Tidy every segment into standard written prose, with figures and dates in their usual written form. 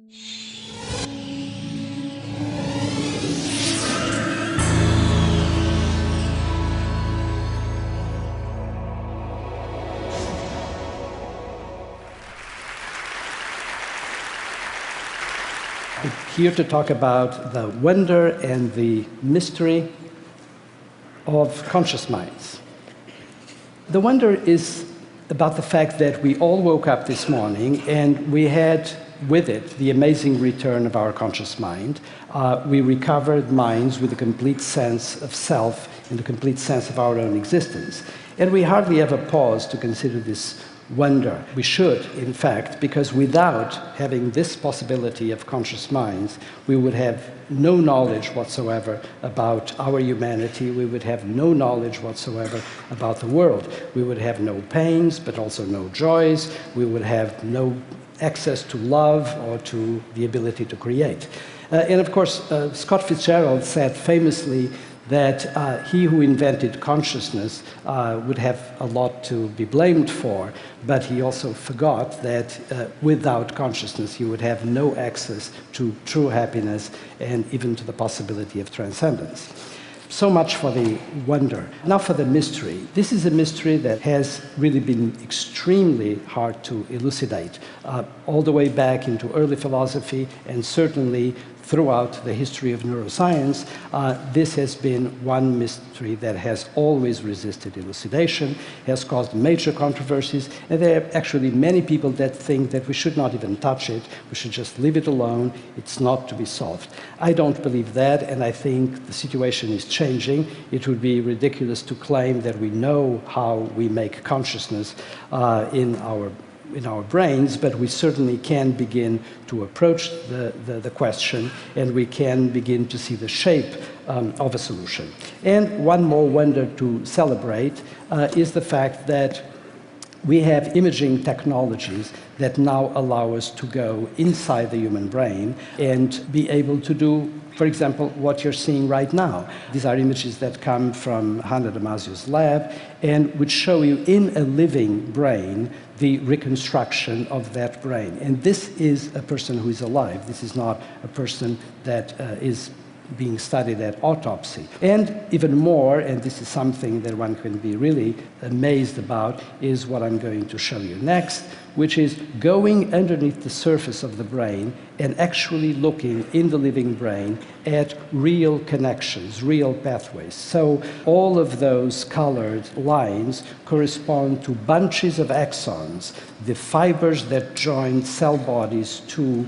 I'm here to talk about the wonder and the mystery of conscious minds. The wonder is about the fact that we all woke up this morning and we had with it the amazing return of our conscious mind. We recovered minds with a complete sense of self and a complete sense of our own existence. And we hardly ever pause to consider this wonder. We should, in fact, because without having this possibility of conscious minds, we would have no knowledge whatsoever about our humanity. We would have no knowledge whatsoever about the world. We would have no pains, but also no joys. We would have no access to love or to the ability to create. And of course, Scott Fitzgerald said famously that he who invented consciousness would have a lot to be blamed for, but he also forgot that without consciousness you would have no access to true happiness and even to the possibility of transcendence. So much for the wonder. Now for the mystery. This is a mystery that has really been extremely hard to elucidate, all the way back into early philosophy and certainly throughout the history of neuroscience. This has been one mystery that has always resisted elucidation, has caused major controversies, and there are actually many people that think that we should not even touch it, we should just leave it alone, it's not to be solved. I don't believe that, and I think the situation is changing. It would be ridiculous to claim that we know how we make consciousness in our brains, but we certainly can begin to approach the question, and we can begin to see the shape of a solution. And one more wonder to celebrate is the fact that we have imaging technologies that now allow us to go inside the human brain and be able to do, for example, what you're seeing right now. These are images that come from Antonio Damasio's lab and which show you in a living brain the reconstruction of that brain. And this is a person who is alive. This is not a person that is being studied at autopsy. And even more, and this is something that one can be really amazed about, is what I'm going to show you next, which is going underneath the surface of the brain and actually looking in the living brain at real connections, real pathways. So all of those colored lines correspond to bunches of axons, the fibers that join cell bodies to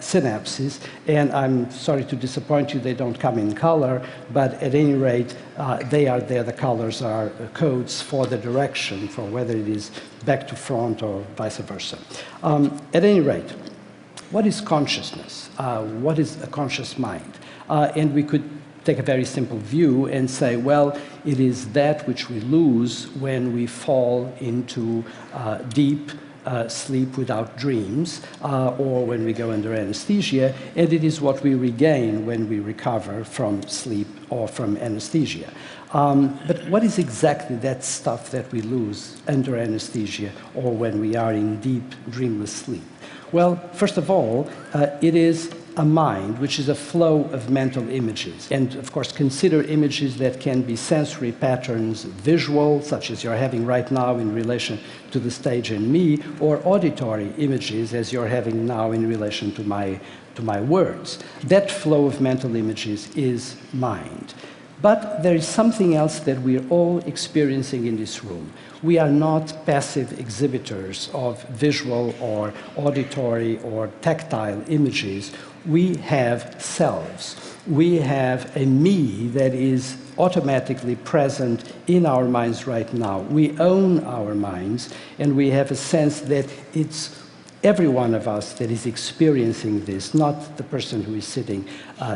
synapses, and I'm sorry to disappoint you, they don't come in color, but at any rate, they are there. The colors are codes for the direction, for whether it is back to front or vice versa. At any rate, what is consciousness? What is a conscious mind? And we could take a very simple view and say, well, it is that which we lose when we fall into deep sleep without dreams, or when we go under anesthesia, and it is what we regain when we recover from sleep or from anesthesia. But what is exactly that stuff that we lose under anesthesia or when we are in deep, dreamless sleep? Well, first of all, it is a mind, which is a flow of mental images. And of course, consider images that can be sensory patterns, visual, such as you're having right now in relation to the stage and me, or auditory images, as you're having now in relation to my words. That flow of mental images is mind. But there is something else that we're all experiencing in this room. We are not passive exhibitors of visual or auditory or tactile images. We have selves. We have a me that is automatically present in our minds right now. We own our minds, and we have a sense that it's every one of us that is experiencing this, not the person who is sitting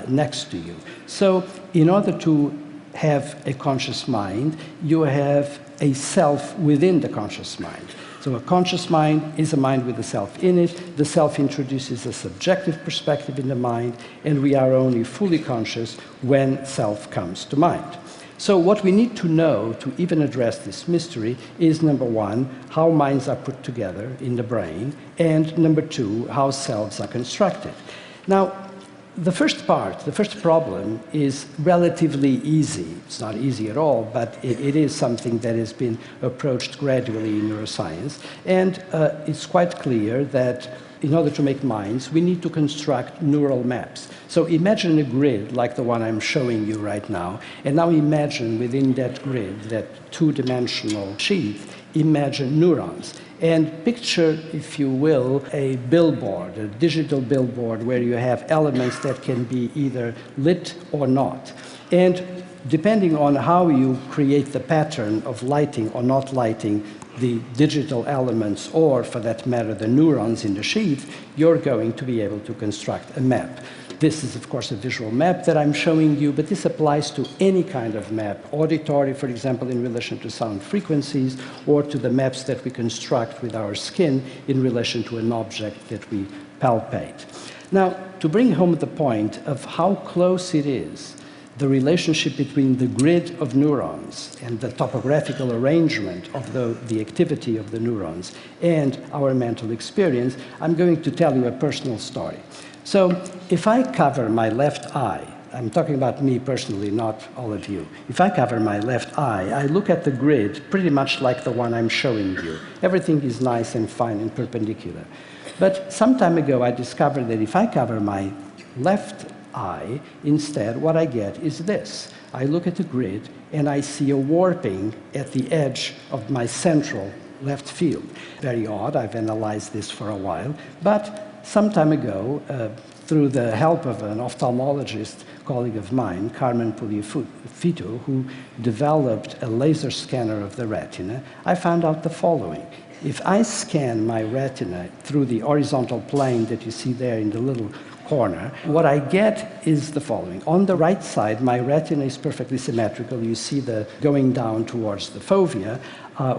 next to you. So in order to have a conscious mind, you have a self within the conscious mind. So a conscious mind is a mind with a self in it. The self introduces a subjective perspective in the mind, and we are only fully conscious when self comes to mind. So what we need to know to even address this mystery is, number one, how minds are put together in the brain, and number two, how selves are constructed. Now, the first problem is relatively easy. It's not easy at all, but it is something that has been approached gradually in neuroscience. And it's quite clear that in order to make minds, we need to construct neural maps. So imagine a grid like the one I'm showing you right now, and now imagine within that grid, that two-dimensional sheath, imagine neurons. And picture, if you will, a billboard, a digital billboard, where you have elements that can be either lit or not. And depending on how you create the pattern of lighting or not lighting the digital elements, or for that matter, the neurons in the sheath, you're going to be able to construct a map. This is, of course, a visual map that I'm showing you, but this applies to any kind of map, auditory, for example, in relation to sound frequencies, or to the maps that we construct with our skin in relation to an object that we palpate. Now, to bring home the point of how close it is, the relationship between the grid of neurons and the topographical arrangement of the activity of the neurons and our mental experience, I'm going to tell you a personal story. So if I cover my left eye, I'm talking about me personally, not all of you. If I cover my left eye, I look at the grid pretty much like the one I'm showing you. Everything is nice and fine and perpendicular. But some time ago, I discovered that if I cover my left eye, instead, what I get is this. I look at the grid, and I see a warping at the edge of my central left field. Very odd. I've analyzed this for a while. But some time ago, through the help of an ophthalmologist colleague of mine, Carmen Puliafito, who developed a laser scanner of the retina, I found out the following. If I scan my retina through the horizontal plane that you see there in the little corner, what I get is the following. On the right side, my retina is perfectly symmetrical. You see the going down towards the fovea,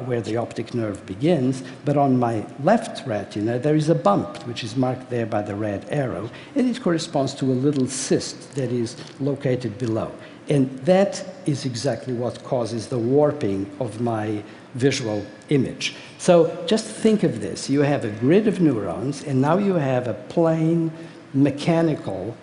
where the optic nerve begins, but on my left retina, there is a bump, which is marked there by the red arrow, and it corresponds to a little cyst that is located below. And that is exactly what causes the warping of my visual image. So just think of this. You have a grid of neurons, and now you have a plain mechanical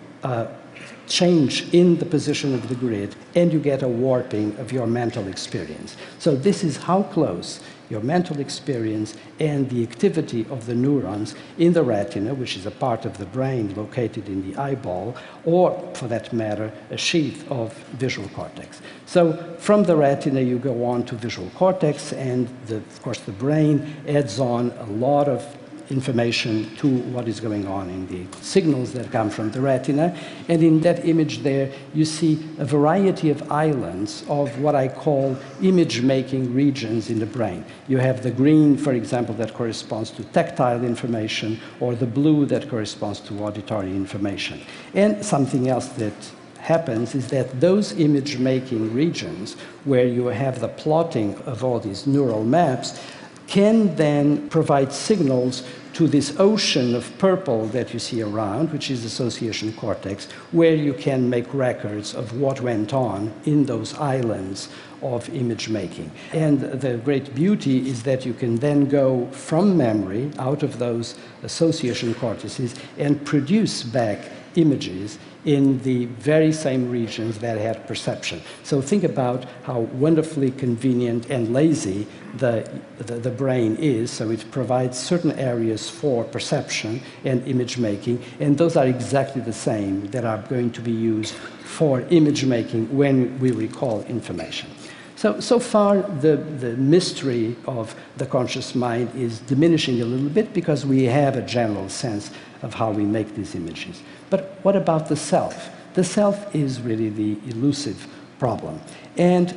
change in the position of the grid, and you get a warping of your mental experience. So this is how close your mental experience and the activity of the neurons in the retina, which is a part of the brain located in the eyeball, or, for that matter, a sheath of visual cortex. So from the retina, you go on to visual cortex, and of course the brain adds on a lot of information to what is going on in the signals that come from the retina. And in that image there, you see a variety of islands of what I call image-making regions in the brain. You have the green, for example, that corresponds to tactile information, or the blue that corresponds to auditory information. And something else that happens is that those image-making regions, where you have the plotting of all these neural maps, can then provide signals to this ocean of purple that you see around, which is association cortex, where you can make records of what went on in those islands of image making. And the great beauty is that you can then go from memory out of those association cortices and produce back images in the very same regions that had perception. So think about how wonderfully convenient and lazy the brain is. So it provides certain areas for perception and image making, and those are exactly the same that are going to be used for image making when we recall information. So far, the mystery of the conscious mind is diminishing a little bit because we have a general sense of how we make these images. But what about the self? The self is really the elusive problem. And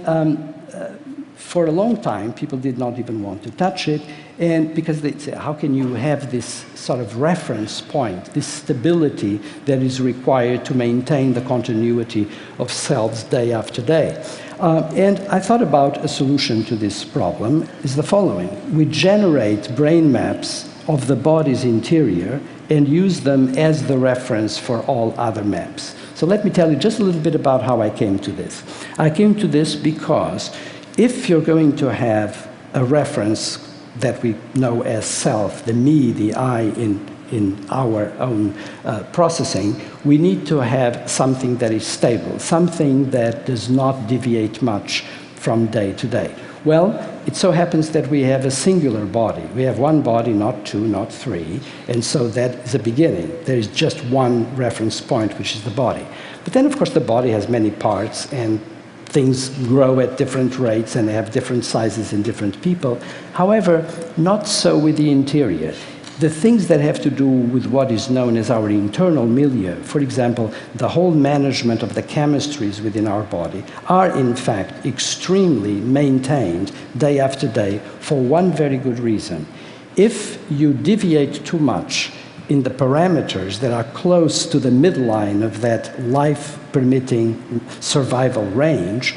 for a long time, people did not even want to touch it, and because they say, how can you have this sort of reference point, this stability that is required to maintain the continuity of selves day after day? And I thought about a solution to this problem is the following. We generate brain maps of the body's interior, and use them as the reference for all other maps. So let me tell you just a little bit about how I came to this. I came to this because if you're going to have a reference that we know as self, the me, the I in our own processing, we need to have something that is stable, something that does not deviate much from day to day. Well, it so happens that we have a singular body. We have one body, not two, not three, and so that is a beginning. There is just one reference point, which is the body. But then, of course, the body has many parts, and things grow at different rates, and they have different sizes in different people. However, not so with the interior. The things that have to do with what is known as our internal milieu, for example, the whole management of the chemistries within our body, are in fact extremely maintained day after day for one very good reason. If you deviate too much in the parameters that are close to the midline of that life-permitting survival range,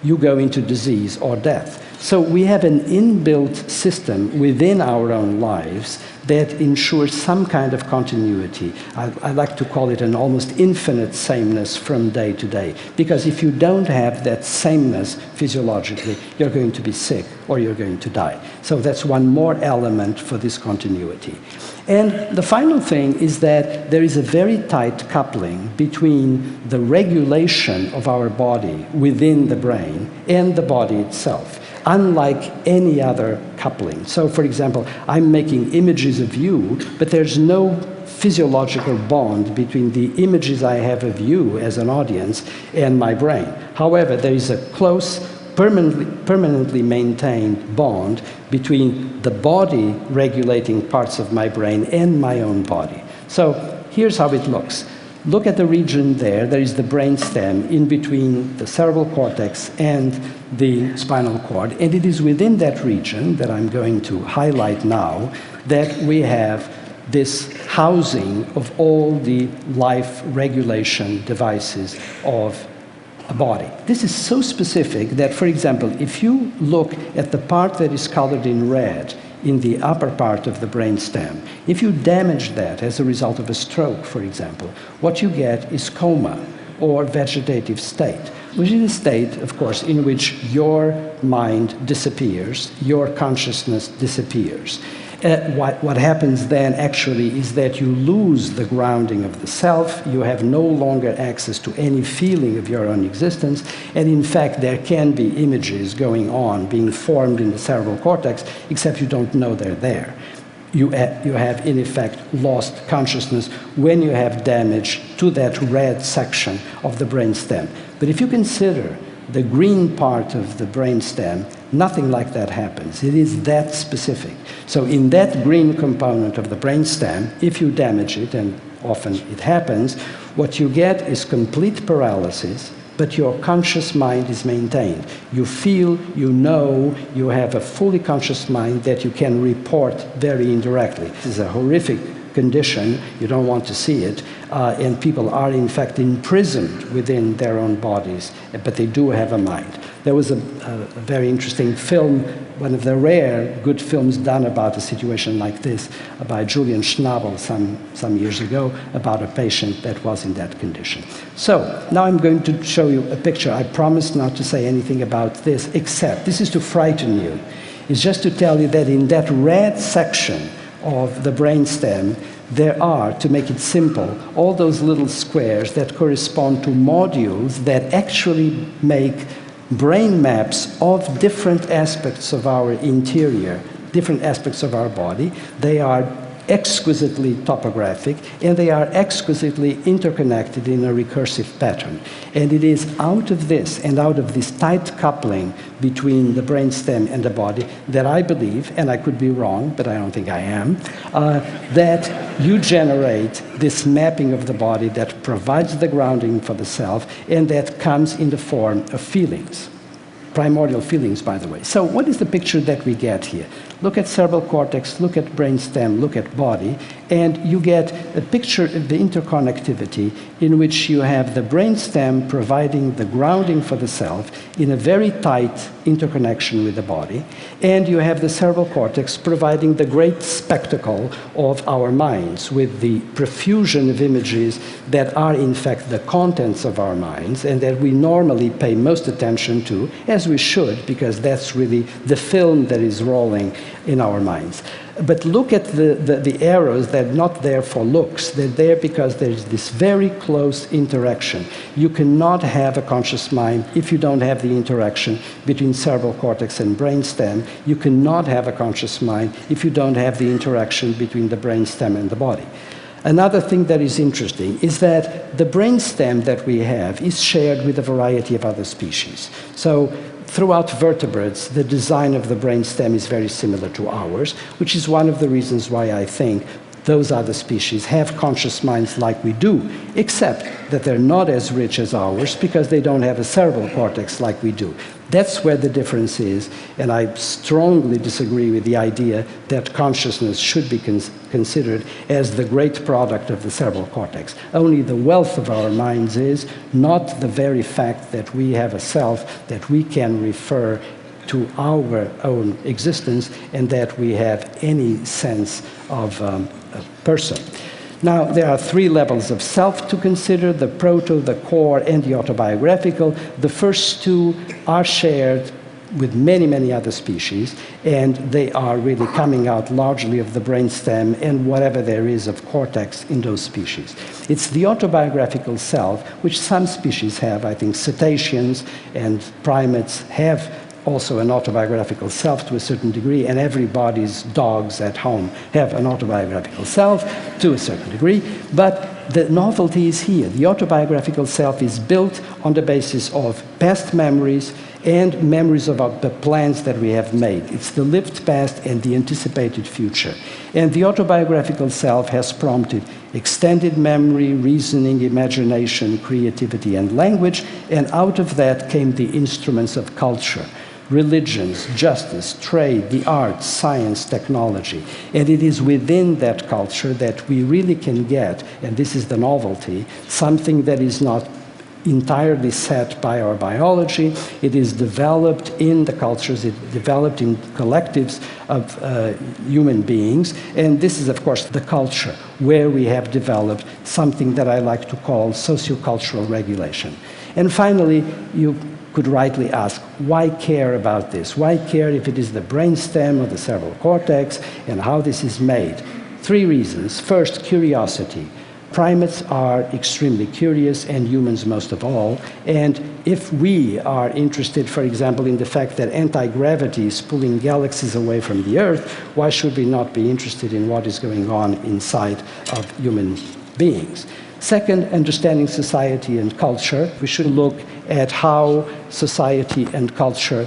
you go into disease or death. So we have an inbuilt system within our own lives that ensures some kind of continuity. I like to call it an almost infinite sameness from day to day. Because if you don't have that sameness physiologically, you're going to be sick or you're going to die. So that's one more element for this continuity. And the final thing is that there is a very tight coupling between the regulation of our body within the brain and the body itself, unlike any other coupling. So, for example, I'm making images of you, but there's no physiological bond between the images I have of you as an audience and my brain. However, there is a close, permanently maintained bond between the body regulating parts of my brain and my own body. So here's how it looks. Look at the region there. There is the brainstem in between the cerebral cortex and the spinal cord. And it is within that region that I'm going to highlight now that we have this housing of all the life regulation devices of a body. This is so specific that, for example, if you look at the part that is colored in red in the upper part of the brainstem, if you damage that as a result of a stroke, for example, what you get is coma or vegetative state, which is a state, of course, in which your mind disappears, your consciousness disappears. What happens then actually is that you lose the grounding of the self, you have no longer access to any feeling of your own existence, and in fact there can be images going on, being formed in the cerebral cortex, except you don't know they're there. You have in effect lost consciousness when you have damage to that red section of the brainstem. But if you consider the green part of the brainstem, nothing like that happens. It is that specific. So in that green component of the brainstem, if you damage it, and often it happens, what you get is complete paralysis, but your conscious mind is maintained. You feel, you know, you have a fully conscious mind that you can report very indirectly. This is a horrific condition, you don't want to see it, and people are in fact imprisoned within their own bodies, but they do have a mind. There was a very interesting film, one of the rare good films done about a situation like this, by Julian Schnabel some years ago, about a patient that was in that condition. So, now I'm going to show you a picture. I promised not to say anything about this, except, this is to frighten you. It's just to tell you that in that red section of the brainstem, there are, to make it simple, all those little squares that correspond to modules that actually make brain maps of different aspects of our interior, different aspects of our body. They are exquisitely topographic, and they are exquisitely interconnected in a recursive pattern. And it is out of this, and out of this tight coupling between the brainstem and the body, that I believe, and I could be wrong, but I don't think I am, that you generate this mapping of the body that provides the grounding for the self, and that comes in the form of feelings. Primordial feelings, by the way. So what is the picture that we get here? Look at cerebral cortex, look at brainstem, look at body, and you get a picture of the interconnectivity in which you have the brainstem providing the grounding for the self in a very tight interconnection with the body, and you have the cerebral cortex providing the great spectacle of our minds with the profusion of images that are in fact the contents of our minds and that we normally pay most attention to, as we should, because that's really the film that is rolling in our minds. But look at the arrows. They're not there for looks. They're there because there's this very close interaction. You cannot have a conscious mind if you don't have the interaction between cerebral cortex and brainstem. You cannot have a conscious mind if you don't have the interaction between the brainstem and the body. Another thing that is interesting is that the brainstem that we have is shared with a variety of other species. So throughout vertebrates, the design of the brainstem is very similar to ours, which is one of the reasons why I think those other species have conscious minds like we do, except that they're not as rich as ours because they don't have a cerebral cortex like we do. That's where the difference is, and I strongly disagree with the idea that consciousness should be considered as the great product of the cerebral cortex. Only the wealth of our minds is, not the very fact that we have a self that we can refer to our own existence and that we have any sense of a person. Now, there are three levels of self to consider: the proto, the core, and the autobiographical. The first two are shared with many, many other species, and they are really coming out largely of the brainstem and whatever there is of cortex in those species. It's the autobiographical self, which some species have. I think cetaceans and primates have also an autobiographical self to a certain degree, and everybody's dogs at home have an autobiographical self to a certain degree. But the novelty is here. The autobiographical self is built on the basis of past memories and memories of the plans that we have made. It's the lived past and the anticipated future. And the autobiographical self has prompted extended memory, reasoning, imagination, creativity, and language, and out of that came the instruments of culture: religions, justice, trade, the arts, science, technology. And it is within that culture that we really can get, and this is the novelty, something that is not entirely set by our biology. It is developed in the cultures, it developed in collectives of human beings. And this is, of course, the culture where we have developed something that I like to call sociocultural regulation. And finally, you could rightly ask, why care about this? Why care if it is the brainstem or the cerebral cortex and how this is made? Three reasons. First, curiosity. Primates are extremely curious, and humans most of all. And if we are interested, for example, in the fact that anti-gravity is pulling galaxies away from the Earth, why should we not be interested in what is going on inside of human beings? Second, understanding society and culture. We should look at how society and culture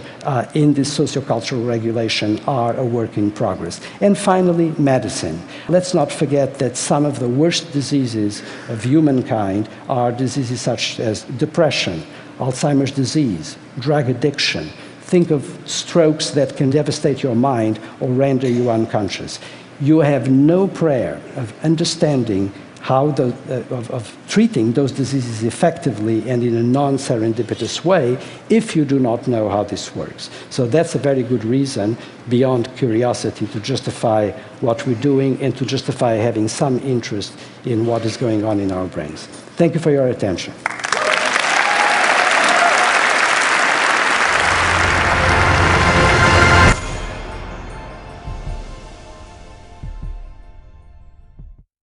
in this sociocultural regulation are a work in progress. And finally, medicine. Let's not forget that some of the worst diseases of humankind are diseases such as depression, Alzheimer's disease, drug addiction. Think of strokes that can devastate your mind or render you unconscious. You have no prayer of understanding how of treating those diseases effectively and in a non-serendipitous way if you do not know how this works. So that's a very good reason, beyond curiosity, to justify what we're doing and to justify having some interest in what is going on in our brains. Thank you for your attention.